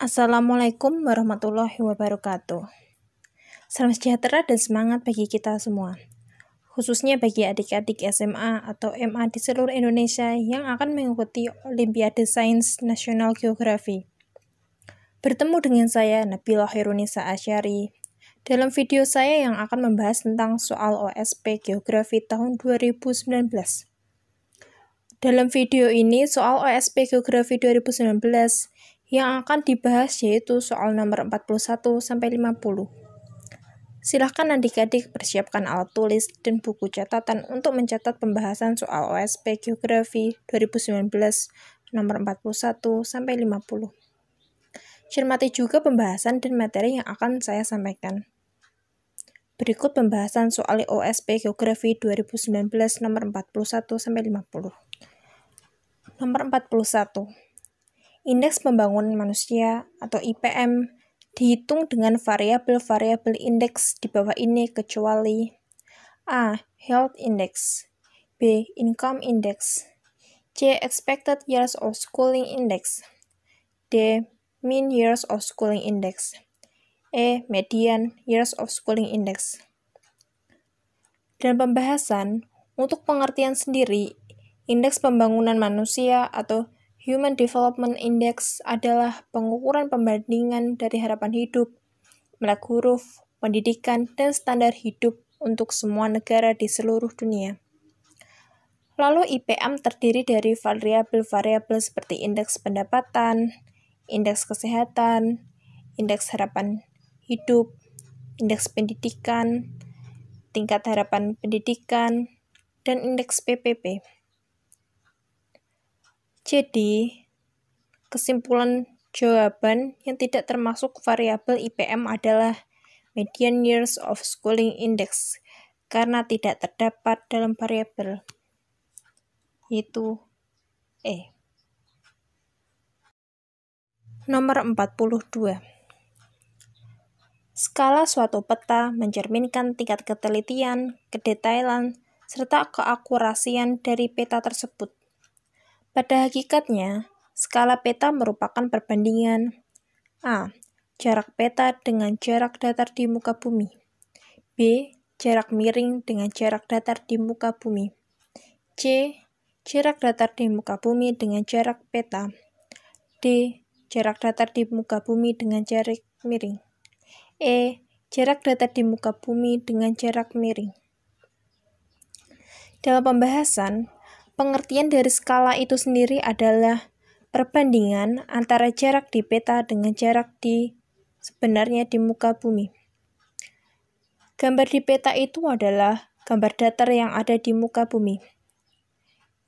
Assalamualaikum warahmatullahi wabarakatuh. Salam sejahtera dan semangat bagi kita semua, khususnya bagi adik-adik SMA atau MA di seluruh Indonesia yang akan mengikuti Olimpiade Sains Nasional Geografi. Bertemu dengan saya, Nabila Khairunisa Asyari, dalam video saya yang akan membahas tentang soal OSP Geografi tahun 2019. Dalam video ini, soal OSP Geografi 2019 yang akan dibahas yaitu soal nomor 41-50. Silahkan adik-adik persiapkan alat tulis dan buku catatan untuk mencatat pembahasan soal OSP Geografi 2019 nomor 41-50. Cermati juga pembahasan dan materi yang akan saya sampaikan. Berikut pembahasan soal OSP Geografi 2019 nomor 41-50. Nomor 41. Indeks pembangunan manusia atau IPM dihitung dengan variabel-variabel indeks di bawah ini kecuali A. Health Index, B. Income Index, C. Expected Years of Schooling Index, D. Mean Years of Schooling Index, E. Median Years of Schooling Index. Dan pembahasan, untuk pengertian sendiri, Indeks Pembangunan Manusia atau Human Development Index adalah pengukuran perbandingan dari harapan hidup, melek huruf, pendidikan, dan standar hidup untuk semua negara di seluruh dunia. Lalu IPM terdiri dari variabel-variabel seperti indeks pendapatan, indeks kesehatan, indeks harapan hidup, indeks pendidikan, tingkat harapan pendidikan, dan indeks PPP. Jadi, kesimpulan jawaban yang tidak termasuk variabel IPM adalah Median Years of Schooling Index karena tidak terdapat dalam variabel, yaitu E. Nomor 42. Skala suatu peta mencerminkan tingkat ketelitian, kedetailan, serta keakurasian dari peta tersebut. Pada hakikatnya, skala peta merupakan perbandingan A. Jarak peta dengan jarak datar di muka bumi, B. Jarak miring dengan jarak datar di muka bumi, C. Jarak datar di muka bumi dengan jarak peta, D. Jarak datar di muka bumi dengan jarak miring, E. Jarak datar di muka bumi dengan jarak miring. Dalam pembahasan, pengertian dari skala itu sendiri adalah perbandingan antara jarak di peta dengan jarak di sebenarnya di muka bumi. Gambar di peta itu adalah gambar datar yang ada di muka bumi.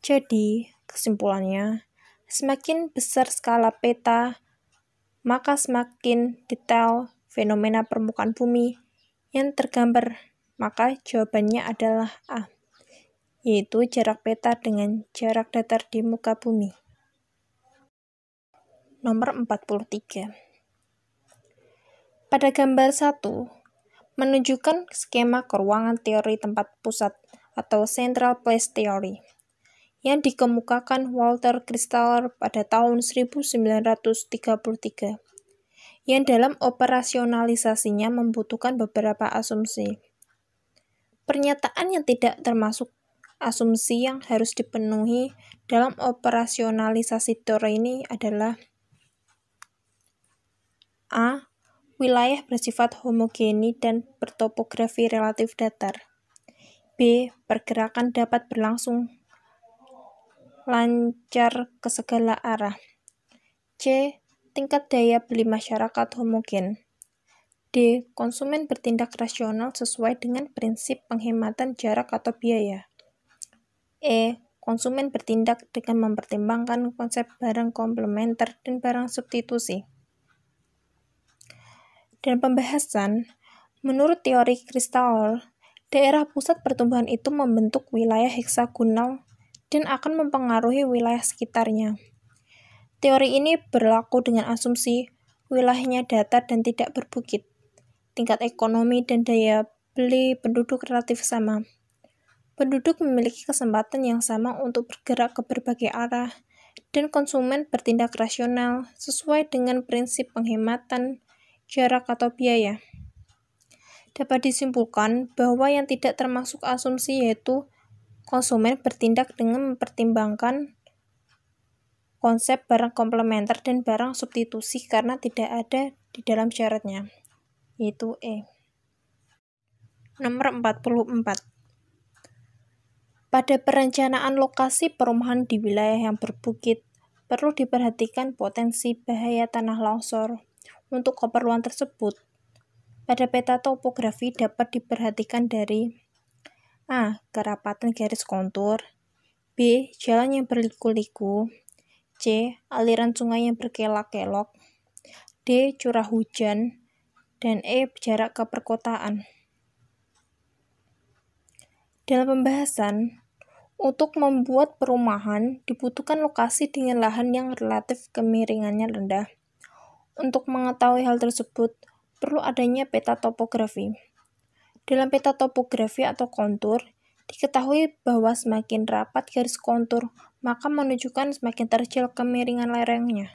Jadi, kesimpulannya, semakin besar skala peta, maka semakin detail fenomena permukaan bumi yang tergambar, maka jawabannya adalah A, yaitu jarak peta dengan jarak datar di muka bumi. Nomor 43. Pada gambar 1, menunjukkan skema keruangan teori tempat pusat atau Central Place Theory yang dikemukakan Walter Crystal pada tahun 1933, yang dalam operasionalisasinya membutuhkan beberapa asumsi. Pernyataan yang tidak termasuk asumsi yang harus dipenuhi dalam operasionalisasi teori ini adalah A. Wilayah bersifat homogeni dan bertopografi relatif datar. B. Pergerakan dapat berlangsung lancar ke segala arah. C. Tingkat daya beli masyarakat homogen. D. Konsumen bertindak rasional sesuai dengan prinsip penghematan jarak atau biaya. E. Konsumen bertindak dengan mempertimbangkan konsep barang komplementer dan barang substitusi. Dan pembahasan, menurut teori Crystal, daerah pusat pertumbuhan itu membentuk wilayah heksagonal dan akan mempengaruhi wilayah sekitarnya. Teori ini berlaku dengan asumsi wilayahnya datar dan tidak berbukit. Tingkat ekonomi dan daya beli penduduk relatif sama. Penduduk memiliki kesempatan yang sama untuk bergerak ke berbagai arah dan konsumen bertindak rasional sesuai dengan prinsip penghematan jarak atau biaya. Dapat disimpulkan bahwa yang tidak termasuk asumsi yaitu konsumen bertindak dengan mempertimbangkan konsep barang komplementer dan barang substitusi karena tidak ada di dalam syaratnya, yaitu E. Nomor 44. Pada perencanaan lokasi perumahan di wilayah yang berbukit, perlu diperhatikan potensi bahaya tanah longsor. Untuk keperluan tersebut, pada peta topografi dapat diperhatikan dari A. Kerapatan garis kontur, B. Jalan yang berliku-liku, C. Aliran sungai yang berkelok-kelok, D. Curah hujan, dan E. Jarak ke perkotaan. Dalam pembahasan, untuk membuat perumahan dibutuhkan lokasi dengan lahan yang relatif kemiringannya rendah. Untuk mengetahui hal tersebut, perlu adanya peta topografi. Dalam peta topografi atau kontur, diketahui bahwa semakin rapat garis kontur, maka menunjukkan semakin terjal kemiringan lerengnya.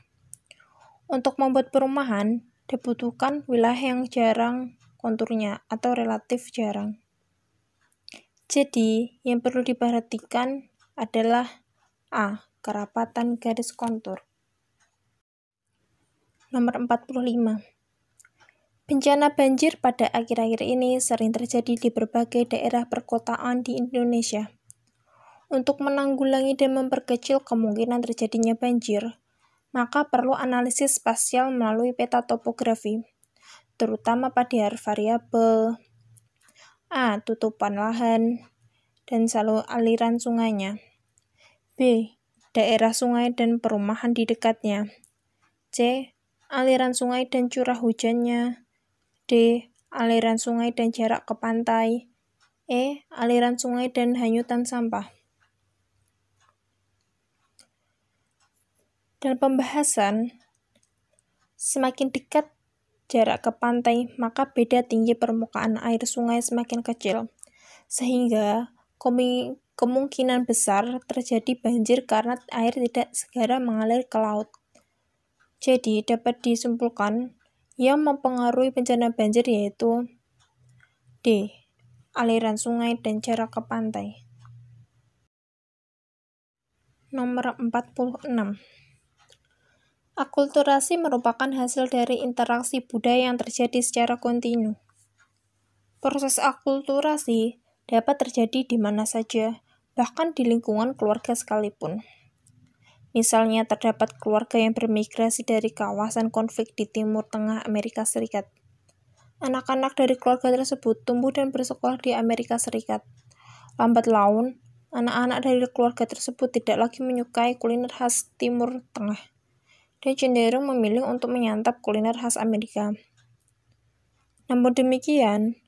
Untuk membuat perumahan, dibutuhkan wilayah yang jarang konturnya atau relatif jarang. Jadi, yang perlu diperhatikan adalah A. Kerapatan garis kontur. Nomor 45. Bencana banjir pada akhir-akhir ini sering terjadi di berbagai daerah perkotaan di Indonesia. Untuk menanggulangi dan memperkecil kemungkinan terjadinya banjir, maka perlu analisis spasial melalui peta topografi, terutama pada variabel A. Tutupan lahan dan salur aliran sungainya, B. Daerah sungai dan perumahan di dekatnya, C. Aliran sungai dan curah hujannya, D. Aliran sungai dan jarak ke pantai, E. Aliran sungai dan hanyutan sampah. Dalam pembahasan, semakin dekat jarak ke pantai, maka beda tinggi permukaan air sungai semakin kecil, sehingga kemungkinan besar terjadi banjir karena air tidak segera mengalir ke laut. Jadi, dapat disimpulkan yang mempengaruhi bencana banjir yaitu D. Aliran sungai dan jarak ke pantai. Nomor 46. Akulturasi merupakan hasil dari interaksi budaya yang terjadi secara kontinu. Proses akulturasi dapat terjadi di mana saja, bahkan di lingkungan keluarga sekalipun. Misalnya terdapat keluarga yang bermigrasi dari kawasan konflik di Timur Tengah Amerika Serikat. Anak-anak dari keluarga tersebut tumbuh dan bersekolah di Amerika Serikat. Lambat laun, anak-anak dari keluarga tersebut tidak lagi menyukai kuliner khas Timur Tengah dan cenderung memilih untuk menyantap kuliner khas Amerika. Namun demikian,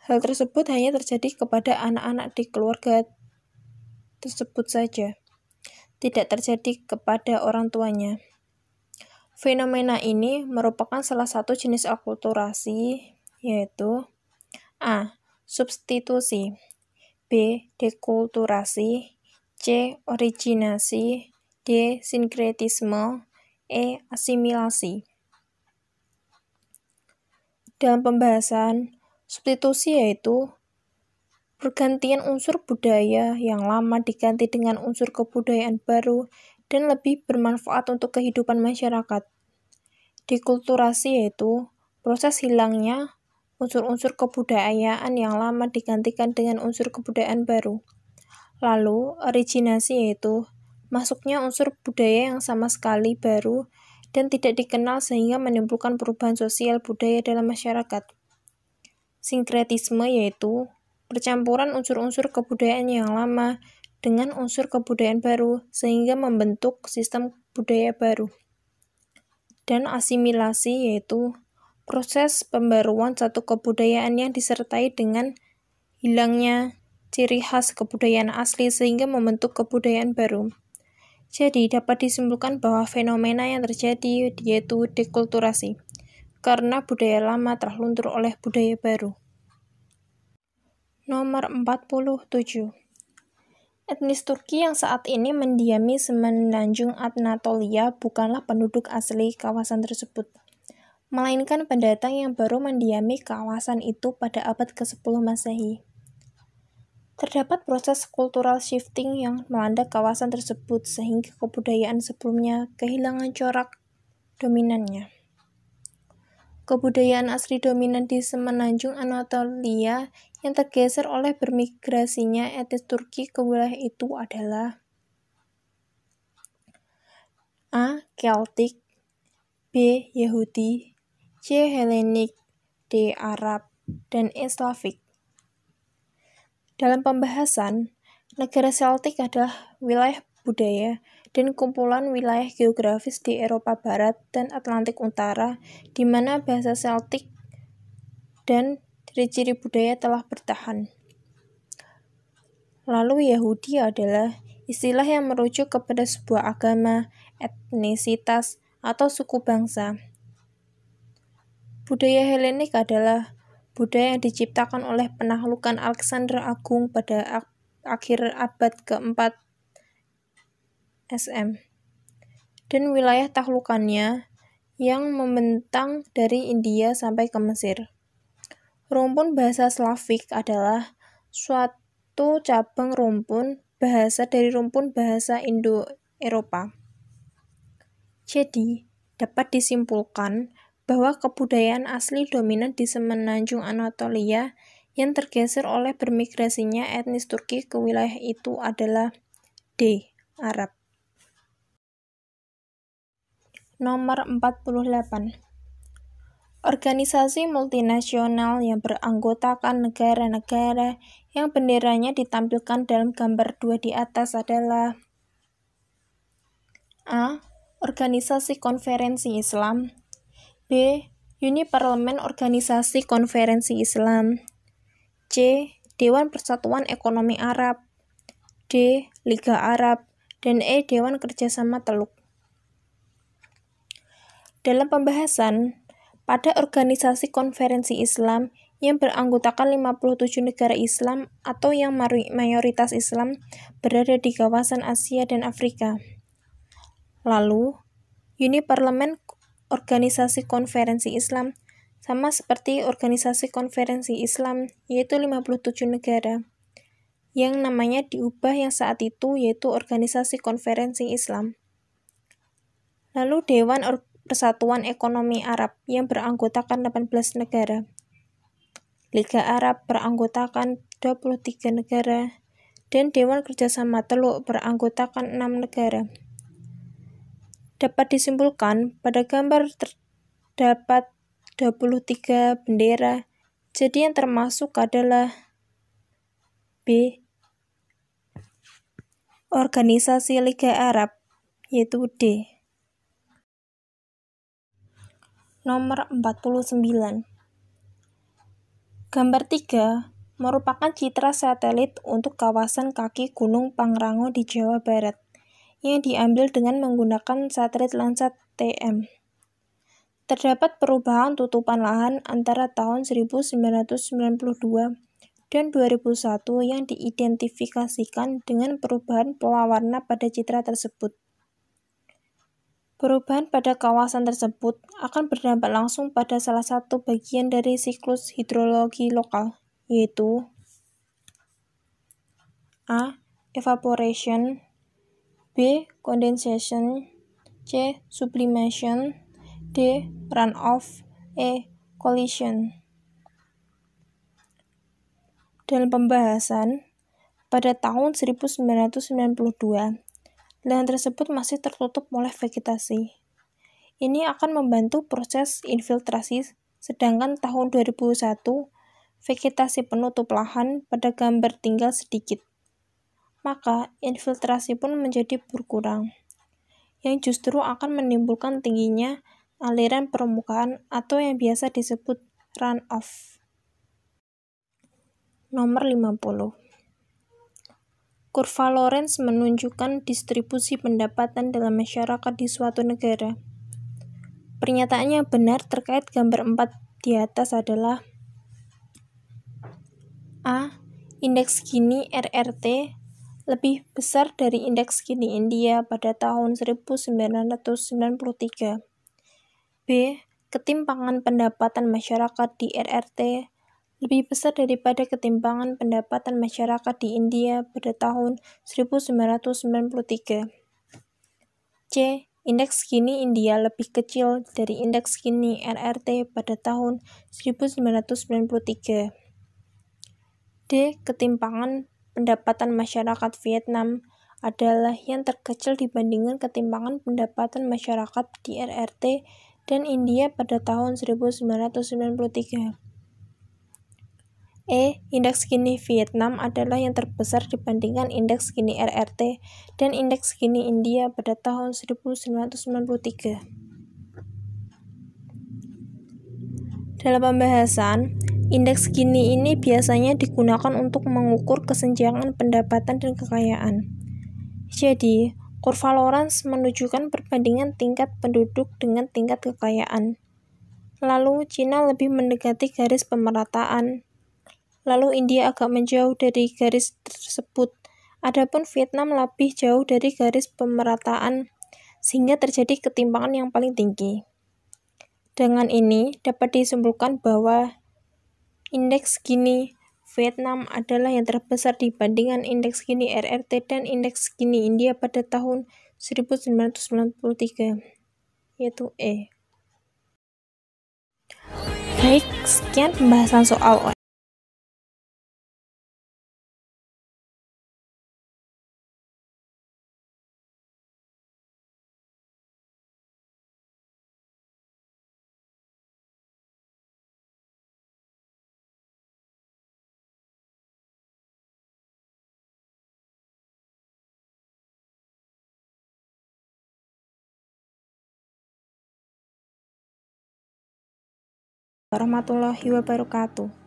hal tersebut hanya terjadi kepada anak-anak di keluarga tersebut saja, tidak terjadi kepada orang tuanya. Fenomena ini merupakan salah satu jenis akulturasi, yaitu A. Substitusi, B. Dekulturasi, C. Originasi, D. Sinkretisme, E. Asimilasi. Dalam pembahasan, substitusi yaitu pergantian unsur budaya yang lama diganti dengan unsur kebudayaan baru dan lebih bermanfaat untuk kehidupan masyarakat. Dekulturasi yaitu proses hilangnya unsur-unsur kebudayaan yang lama digantikan dengan unsur kebudayaan baru. Lalu, originasi yaitu masuknya unsur budaya yang sama sekali baru dan tidak dikenal sehingga menimbulkan perubahan sosial budaya dalam masyarakat. Sinkretisme yaitu percampuran unsur-unsur kebudayaan yang lama dengan unsur kebudayaan baru sehingga membentuk sistem budaya baru. Dan asimilasi yaitu proses pembaruan satu kebudayaan yang disertai dengan hilangnya ciri khas kebudayaan asli sehingga membentuk kebudayaan baru. Jadi dapat disimpulkan bahwa fenomena yang terjadi yaitu dekulturasi, karena budaya lama telah luntur oleh budaya baru. Nomor 47. Etnis Turki yang saat ini mendiami semenanjung Anatolia bukanlah penduduk asli kawasan tersebut, melainkan pendatang yang baru mendiami kawasan itu pada abad ke-10 Masehi. Terdapat proses cultural shifting yang melanda kawasan tersebut sehingga kebudayaan sebelumnya kehilangan corak dominannya. Kebudayaan asli dominan di semenanjung Anatolia yang tergeser oleh bermigrasinya etnis Turki ke wilayah itu adalah A. Keltik, B. Yahudi, C. Helenik, D. Arab, dan E. Slavik. Dalam pembahasan, negara Celtic adalah wilayah budaya dan kumpulan wilayah geografis di Eropa Barat dan Atlantik Utara di mana bahasa Celtic dan ciri-ciri budaya telah bertahan. Lalu Yahudi adalah istilah yang merujuk kepada sebuah agama, etnisitas, atau suku bangsa. Budaya Helenik adalah budaya yang diciptakan oleh penaklukan Alexander Agung pada akhir abad ke-4 SM, dan wilayah taklukannya yang membentang dari India sampai ke Mesir. Rumpun bahasa Slavik adalah suatu cabang rumpun bahasa dari rumpun bahasa Indo-Eropa. Jadi, dapat disimpulkan bahwa kebudayaan asli dominan di semenanjung Anatolia yang tergeser oleh bermigrasinya etnis Turki ke wilayah itu adalah D. Arab. Nomor 48. Organisasi multinasional yang beranggotakan negara-negara yang benderanya ditampilkan dalam gambar 2 di atas adalah A. Organisasi Konferensi Islam, B. Uni Parlemen Organisasi Konferensi Islam, C. Dewan Persatuan Ekonomi Arab, D. Liga Arab, dan E. Dewan Kerjasama Teluk. Dalam pembahasan, pada Organisasi Konferensi Islam yang beranggotakan 57 negara Islam atau yang mayoritas Islam berada di kawasan Asia dan Afrika. Lalu, Uni Parlemen Organisasi Konferensi Islam sama seperti Organisasi Konferensi Islam, yaitu 57 negara, yang namanya diubah yang saat itu yaitu Organisasi Konferensi Islam. Lalu Dewan Persatuan Ekonomi Arab yang beranggotakan 18 negara. Liga Arab beranggotakan 23 negara, dan Dewan Kerjasama Teluk beranggotakan 6 negara. Dapat disimpulkan pada gambar terdapat 23 bendera, jadi yang termasuk adalah B. Organisasi Liga Arab, yaitu D. Nomor 49. Gambar 3 merupakan citra satelit untuk kawasan kaki Gunung Pangrango di Jawa Barat yang diambil dengan menggunakan satelit Landsat TM. Terdapat perubahan tutupan lahan antara tahun 1992 dan 2001 yang diidentifikasikan dengan perubahan pola warna pada citra tersebut. Perubahan pada kawasan tersebut akan berdampak langsung pada salah satu bagian dari siklus hidrologi lokal, yaitu A. Evaporation, B. Condensation, C. Sublimation, D. Runoff, E. Collision. Dalam pembahasan, pada tahun 1992, lahan tersebut masih tertutup oleh vegetasi. Ini akan membantu proses infiltrasi, sedangkan tahun 2001, vegetasi penutup lahan pada gambar tinggal sedikit. Maka, infiltrasi pun menjadi berkurang, yang justru akan menimbulkan tingginya aliran permukaan atau yang biasa disebut runoff. Nomor 50. Kurva Lorenz menunjukkan distribusi pendapatan dalam masyarakat di suatu negara. Pernyataan yang benar terkait gambar 4 di atas adalah A. Indeks Gini RRT lebih besar dari indeks Gini India pada tahun 1993. B. Ketimpangan pendapatan masyarakat di RRT lebih besar daripada ketimpangan pendapatan masyarakat di India pada tahun 1993. C. Indeks Gini India lebih kecil dari indeks Gini RRT pada tahun 1993. D. Ketimpangan pendapatan masyarakat Vietnam adalah yang terkecil dibandingkan ketimpangan pendapatan masyarakat di RRT dan India pada tahun 1993. E. Indeks Gini Vietnam adalah yang terbesar dibandingkan indeks Gini RRT dan indeks Gini India pada tahun 1993. Dalam pembahasan, indeks Gini ini biasanya digunakan untuk mengukur kesenjangan pendapatan dan kekayaan. Jadi, kurva Lorenz menunjukkan perbandingan tingkat penduduk dengan tingkat kekayaan. Lalu, Cina lebih mendekati garis pemerataan. Lalu India agak menjauh dari garis tersebut. Adapun Vietnam lebih jauh dari garis pemerataan, sehingga terjadi ketimpangan yang paling tinggi. Dengan ini, dapat disimpulkan bahwa indeks Gini Vietnam adalah yang terbesar dibandingkan indeks Gini RRT dan indeks Gini India pada tahun 1993, yaitu E. Baik, sekian pembahasan soal warahmatullahi wabarakatuh.